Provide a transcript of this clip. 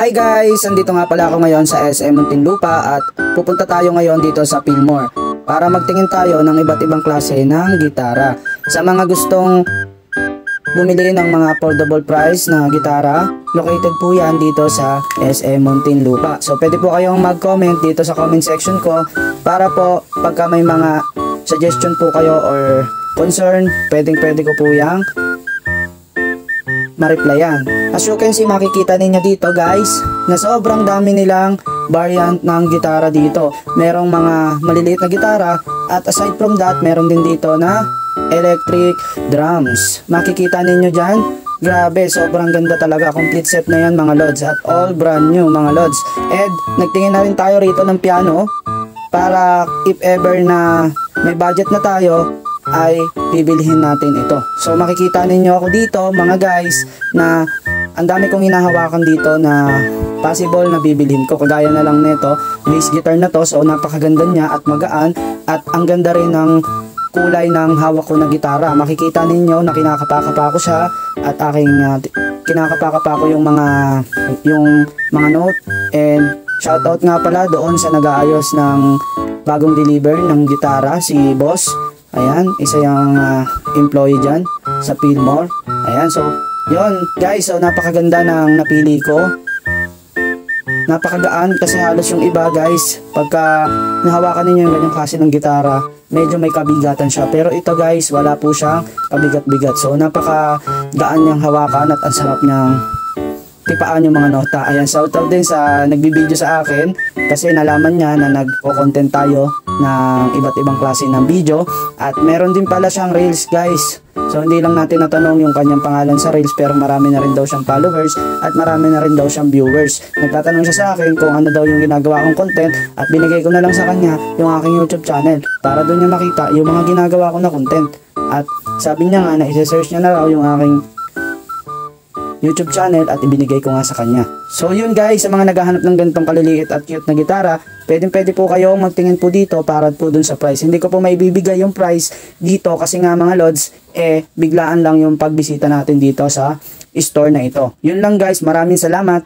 Hi guys! Andito nga pala ako ngayon sa SM Muntinlupa at pupunta tayo ngayon dito sa Fillmore para magtingin tayo ng iba't ibang klase ng gitara. Sa mga gustong bumili ng mga affordable price na gitara, located po yan dito sa SM Muntinlupa. So pwede po kayong mag-comment dito sa comment section ko para po pagka may mga suggestion po kayo or concern, pwede ko po yang ma-replyan. As you can see, makikita ninyo dito guys na sobrang dami nilang variant ng gitara dito. Merong mga maliliit na gitara at aside from that, meron din dito na electric drums. Makikita ninyo dyan, grabe, sobrang ganda talaga. Complete set na yan mga lods at all brand new mga lods. And nagtingin na rin tayo rito ng piano para if ever na may budget na tayo ay bibilihin natin ito. So makikita ninyo ako dito mga guys na ang dami kong hinahawakan dito na possible na bibilhin ko. Kagaya na lang nito, bass guitar na to. So napakaganda niya at magaan at ang ganda rin ng kulay ng hawak ko na gitara. Makikita ninyo na kinakapa-kapa ko siya at aking kinakapa-kapa ko yung mga note. And shoutout nga pala doon sa nag-aayos ng bagong deliver ng gitara, si boss. Ayan, isa yung employee dyan sa Fillmore. Ayan, so yun guys, so napakaganda ng napili ko. Napakagaan kasi halos yung iba guys, pagka nahawakan ninyo yung ganyang klase ng gitara, medyo may kabigatan siya. Pero ito guys, wala po siyang kabigat-bigat. So napakagaan niyang hawakan at ang sarap niyang tipaan yung mga nota. Ayan, shoutout din sa nagbibideo sa akin kasi nalaman niya na nagko-content tayo ng iba't ibang klase ng video at meron din pala siyang reels guys. So hindi lang natin natanong yung kanyang pangalan sa reels pero marami na rin daw siyang followers at marami na rin daw siyang viewers. Nagtatanong siya sa akin kung ano daw yung ginagawa kong content at binigay ko na lang sa kanya yung aking YouTube channel para doon niya makita yung mga ginagawa ko na content. At sabi niya nga na isa-search niya na raw yung aking YouTube channel at ibinigay ko nga sa kanya. So yun guys, sa mga naghahanap ng ganitong kaliliit at cute na gitara, pwede po kayo magtingin po dito para po dun sa price. Hindi ko po maibibigay yung price dito kasi nga mga lods, biglaan lang yung pagbisita natin dito sa store na ito. Yun lang guys, maraming salamat.